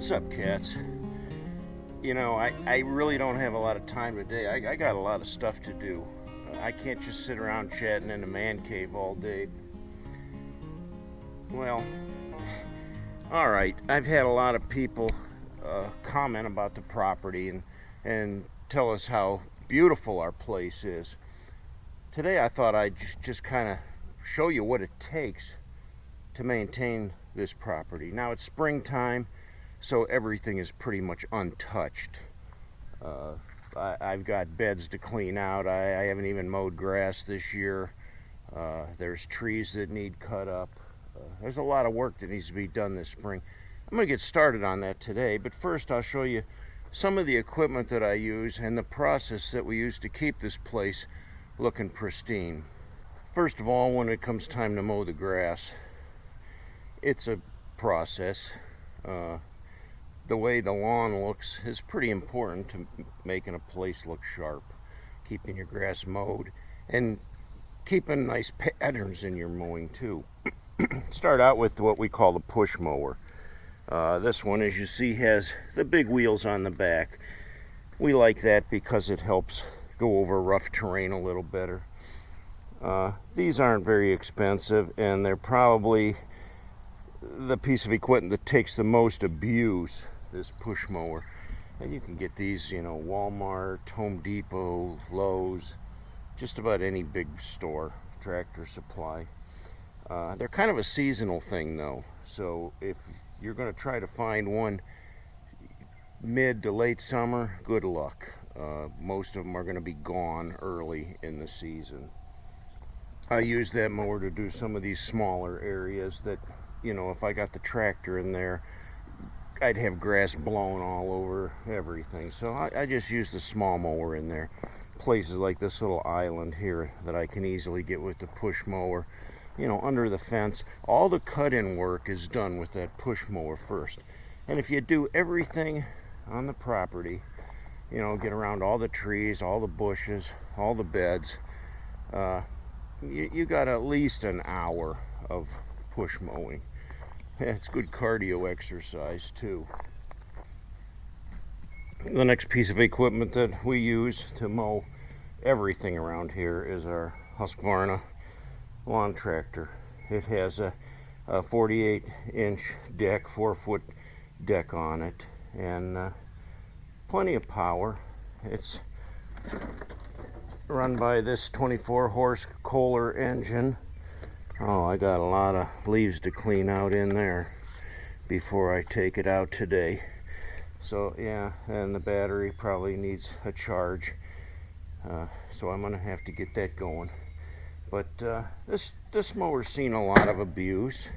What's up, cats? You know, I really don't have a lot of time today. I got a lot of stuff to do. I can't just sit around chatting in a man cave all day. Well, alright, I've had a lot of people comment about the property and tell us how beautiful our place is. Today I thought I'd just kind of show you what it takes to maintain this property. Now it's springtime, so everything is pretty much untouched. I've got beds to clean out. I haven't even mowed grass this year. There's trees that need cut up. There's a lot of work that needs to be done this spring. I'm going to get started on that today, but first I'll show you some of the equipment that I use and the process that we use to keep this place looking pristine. First of all, when it comes time to mow the grass, it's a process. The way the lawn looks is pretty important to making a place look sharp, keeping your grass mowed, and keeping nice patterns in your mowing too. Start out with what we call the push mower. This one, as you see, has the big wheels on the back. We like that because it helps go over rough terrain a little better. These aren't very expensive, and they're probably the piece of equipment that takes the most abuse, this push mower. And you can get these, you know, Walmart, Home Depot, Lowe's, just about any big store, Tractor Supply. They're kind of a seasonal thing though, so if you're going to try to find one mid to late summer, good luck. Most of them are going to be gone early in the season. I use that mower to do some of these smaller areas that, you know, if I got the tractor in there, I'd have grass blown all over everything. So I just use the small mower in there. Places like this little island here that I can easily get with the push mower, you know, under the fence. All the cut-in work is done with that push mower first. And if you do everything on the property, you know, get around all the trees, all the bushes, all the beds, you got at least an hour of push mowing. It's good cardio exercise too. The next piece of equipment that we use to mow everything around here is our Husqvarna lawn tractor. It has a 48-inch deck, 4-foot deck on it, and plenty of power. It's run by this 24-horse Kohler engine. Oh, I got a lot of leaves to clean out in there before I take it out today. So yeah, and the battery probably needs a charge. So I'm gonna have to get that going. But this mower's seen a lot of abuse,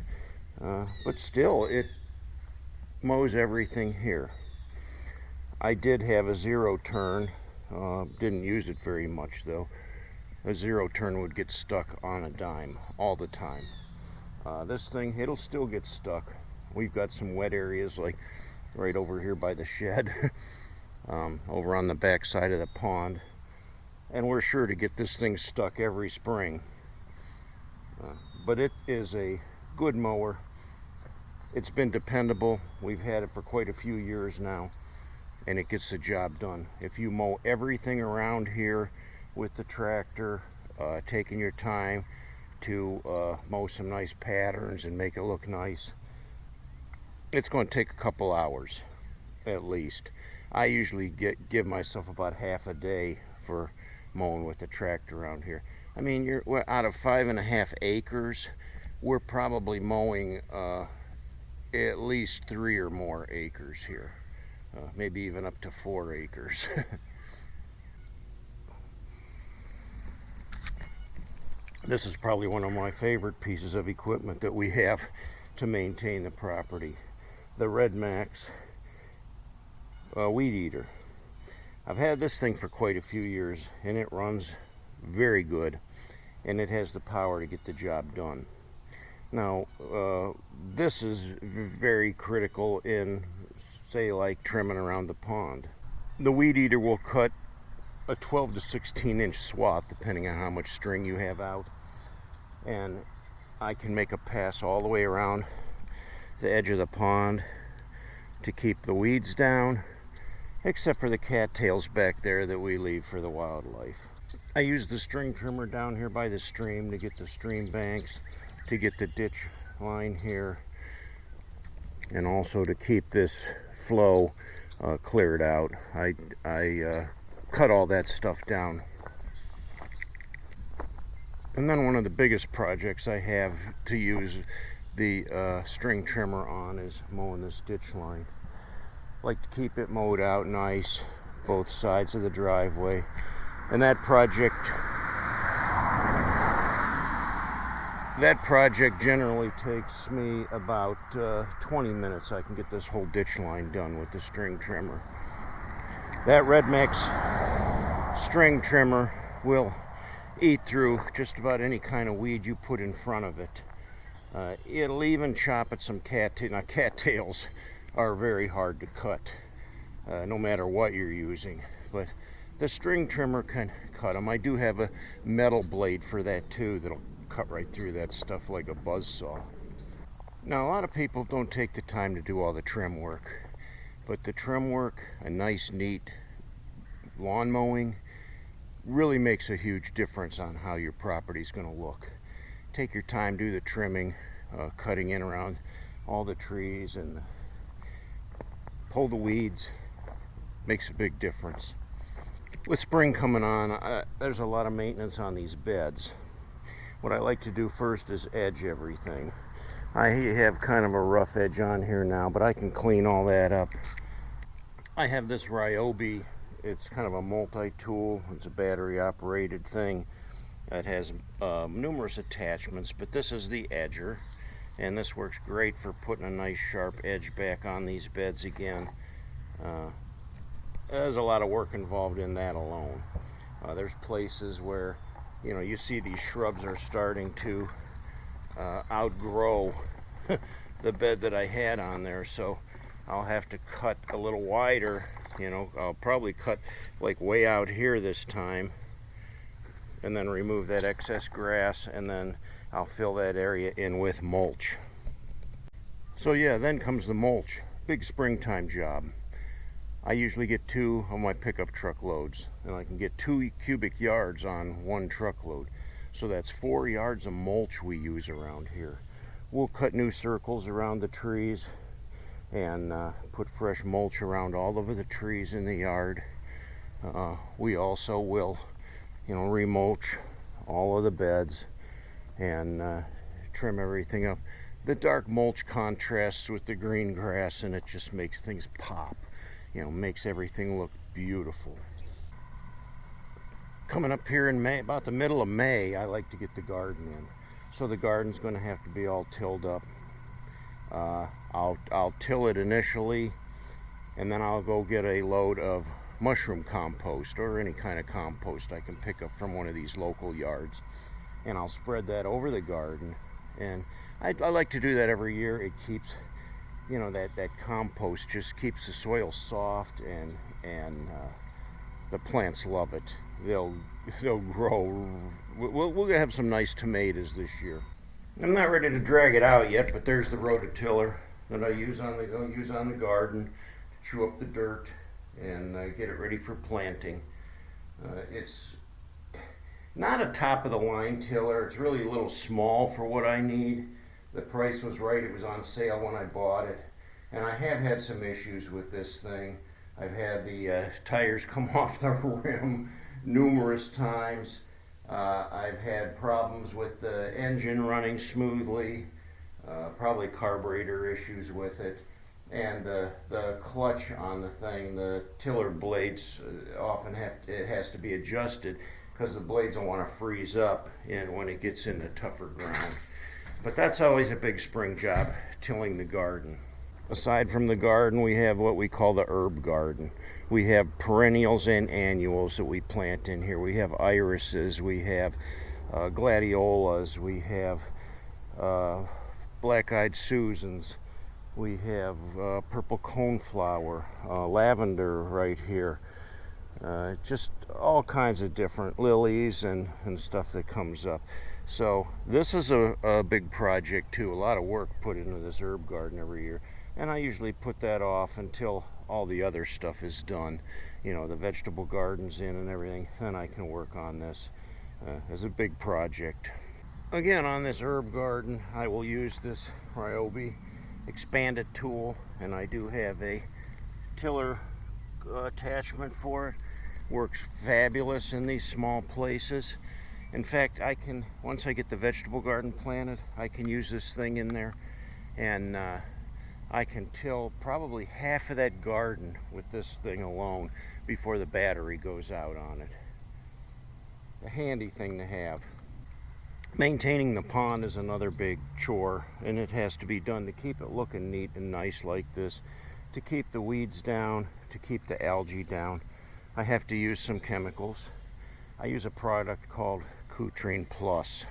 but still it mows everything here. I did have a zero turn, didn't use it very much though. A zero turn would get stuck on a dime all the time. This thing, it'll still get stuck. We've got some wet areas like right over here by the shed, over on the back side of the pond, and we're sure to get this thing stuck every spring. But it is a good mower. It's been dependable. We've had it for quite a few years now, and it gets the job done. If you mow everything around here with the tractor, taking your time to mow some nice patterns and make it look nice, it's going to take a couple hours at least. I usually give myself about half a day for mowing with the tractor around here. I mean, we're out of 5.5 acres, we're probably mowing at least 3 or more acres here, maybe even up to 4 acres. This is probably one of my favorite pieces of equipment that we have to maintain the property. The Red Max weed eater. I've had this thing for quite a few years, and it runs very good, and it has the power to get the job done. Now, this is very critical in, say, like trimming around the pond. The weed eater will cut a 12 to 16 inch swath depending on how much string you have out, and I can make a pass all the way around the edge of the pond to keep the weeds down, except for the cattails back there that we leave for the wildlife. I use the string trimmer down here by the stream to get the stream banks, to get the ditch line here, and also to keep this flow cleared out. I cut all that stuff down. And then one of the biggest projects I have to use the string trimmer on is mowing this ditch line. I like to keep it mowed out nice, both sides of the driveway. And that project generally takes me about 20 minutes. I can get this whole ditch line done with the string trimmer. That Red Max string trimmer will eat through just about any kind of weed you put in front of it. It'll even chop at some cattails. Now, cattails are very hard to cut, no matter what you're using. But the string trimmer can cut them. I do have a metal blade for that too that'll cut right through that stuff like a buzzsaw. Now, a lot of people don't take the time to do all the trim work, but the trim work, a nice, neat lawn mowing, really makes a huge difference on how your property's going to look. Take your time, do the trimming, cutting in around all the trees and pull the weeds. Makes a big difference. With spring coming on, there's a lot of maintenance on these beds. What I like to do first is edge everything. I have kind of a rough edge on here now, but I can clean all that up. I have this Ryobi. It's kind of a multi-tool. It's a battery operated thing. It has numerous attachments, but this is the edger, and this works great for putting a nice sharp edge back on these beds again. There's a lot of work involved in that alone. There's places where, you know, you see these shrubs are starting to outgrow the bed that I had on there, so I'll have to cut a little wider. You know, I'll probably cut like way out here this time, and then remove that excess grass, and then I'll fill that area in with mulch. So yeah, then comes the mulch. Big springtime job. I usually get 2 of my pickup truck loads, and I can get 2 cubic yards on 1 truckload. So that's 4 yards of mulch we use around here. We'll cut new circles around the trees and put fresh mulch around all over the trees in the yard. We also will, you know, remulch all of the beds and trim everything up. The dark mulch contrasts with the green grass, and it just makes things pop. You know, makes everything look beautiful. Coming up here in May, about the middle of May, I like to get the garden in. So the garden's going to have to be all tilled up. I'll till it initially, and then I'll go get a load of mushroom compost or any kind of compost I can pick up from one of these local yards, and I'll spread that over the garden. And I like to do that every year. It keeps, you know, that compost just keeps the soil soft, and the plants love it. They'll grow. We'll have some nice tomatoes this year. I'm not ready to drag it out yet, but there's the rototiller that I use on the garden to chew up the dirt and get it ready for planting. It's not a top of the line tiller. It's really a little small for what I need. The price was right. It was on sale when I bought it, and I have had some issues with this thing. I've had the tires come off the rim numerous times. I've had problems with the engine running smoothly, probably carburetor issues with it, and the clutch on the thing, the tiller blades often it has to be adjusted because the blades don't want to freeze up when it gets into tougher ground. But that's always a big spring job, tilling the garden. Aside from the garden, we have what we call the herb garden. We have perennials and annuals that we plant in here. We have irises, we have gladiolas, we have black-eyed Susans, we have purple coneflower, lavender right here. Just all kinds of different lilies and stuff that comes up. So this is a big project too. A lot of work put into this herb garden every year. and I usually put that off until all the other stuff is done, the vegetable garden's in and everything. Then I can work on this as a big project. Again, on this herb garden, I will use this Ryobi expanded tool, and I do have a tiller attachment for it. Works fabulous in these small places. In fact, once I get the vegetable garden planted, I can use this thing in there, and I can till probably half of that garden with this thing alone before the battery goes out on it. A handy thing to have. Maintaining the pond is another big chore, and it has to be done to keep it looking neat and nice like this, to keep the weeds down, to keep the algae down. I have to use some chemicals. I use a product called Cutrine Plus.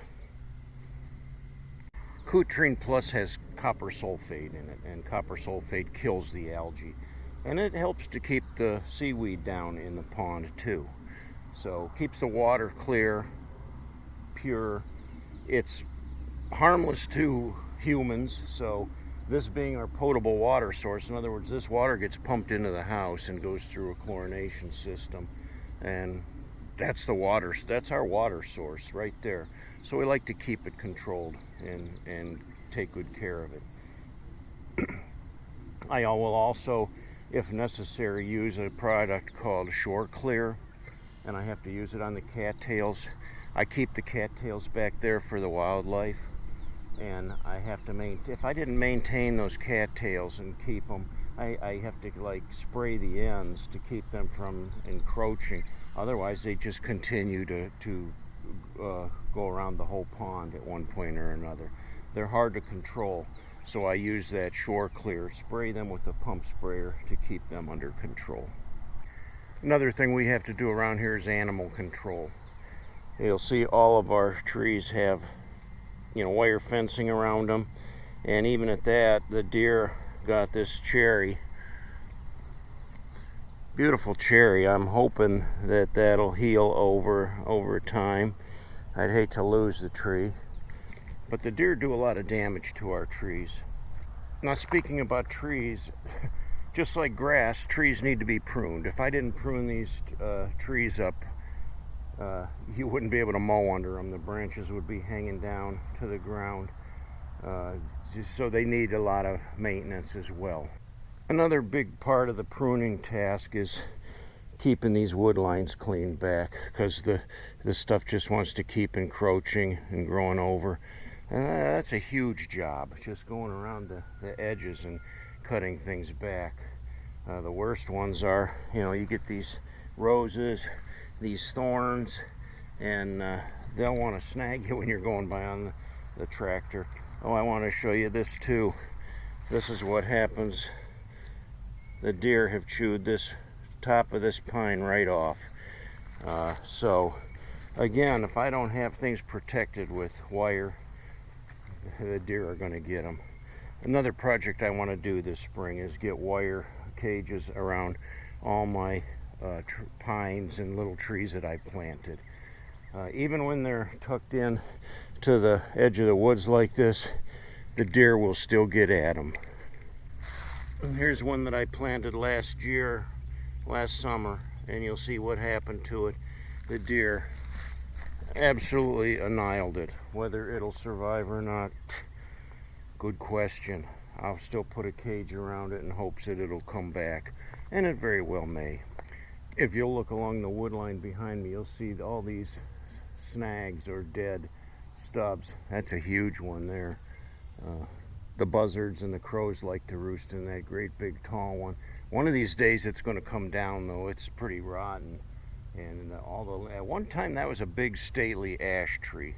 Cutrine Plus has copper sulfate in it, and copper sulfate kills the algae, and it helps to keep the seaweed down in the pond too. So keeps the water clear, pure. It's harmless to humans, so this being our potable water source, in other words, this water gets pumped into the house and goes through a chlorination system, and that's our water source right there. So we like to keep it controlled and take good care of it. I will also, if necessary, use a product called Shore Clear, and I have to use it on the cattails. I keep the cattails back there for the wildlife, and I have to if I didn't maintain those cattails and keep them, I have to spray the ends to keep them from encroaching. Otherwise they just continue to go around the whole pond at one point or another. They're hard to control, so I use that Shore Clear, spray them with a pump sprayer to keep them under control. Another thing we have to do around here is animal control. You'll see all of our trees have wire fencing around them, and even at that, the deer got this cherry, beautiful cherry. I'm hoping that that'll heal over time. I'd hate to lose the tree, but the deer do a lot of damage to our trees. Now, speaking about trees, just like grass, trees need to be pruned. If I didn't prune these trees up, you wouldn't be able to mow under them. The branches would be hanging down to the ground, so they need a lot of maintenance as well. Another big part of the pruning task is keeping these wood lines cleaned back, because the stuff just wants to keep encroaching and growing over. That's a huge job, just going around the edges and cutting things back. The worst ones are, you get these roses, these thorns, and they'll want to snag you when you're going by on the tractor. Oh, I want to show you this too. This is what happens. The deer have chewed this top of this pine right off. So again, if I don't have things protected with wire, the deer are going to get them. Another project I want to do this spring is get wire cages around all my pines and little trees that I planted. Even when they're tucked in to the edge of the woods like this, the deer will still get at them. And here's one that I planted last summer, and you'll see what happened to it. The deer absolutely annihilated it. Whether it'll survive or not, good question. I'll still put a cage around it in hopes that it'll come back, and it very well may. If you'll look along the wood line behind me, you'll see all these snags or dead stubs. That's a huge one there. The buzzards and the crows like to roost in that great big tall one. One of these days it's going to come down, though. It's pretty rotten. And at one time that was a big stately ash tree.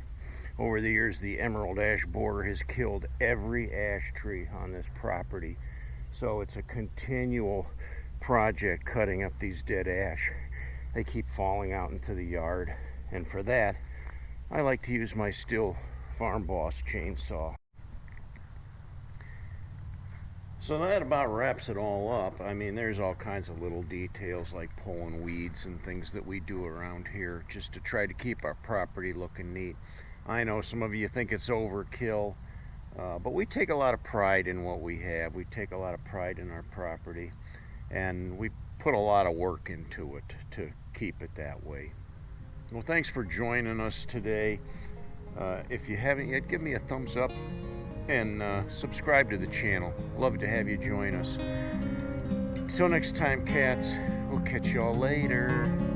Over the years, the emerald ash borer has killed every ash tree on this property. So it's a continual project cutting up these dead ash. They keep falling out into the yard, and for that I like to use my Stihl Farm Boss chainsaw. So that about wraps it all up. I mean, there's all kinds of little details like pulling weeds and things that we do around here just to try to keep our property looking neat. I know some of you think it's overkill. But we take a lot of pride in what we have. We take a lot of pride in our property, and we put a lot of work into it to keep it that way. Well, thanks for joining us today. If you haven't yet, give me a thumbs up and subscribe to the channel. Love to have you join us. Till next time, cats, we'll catch y'all later.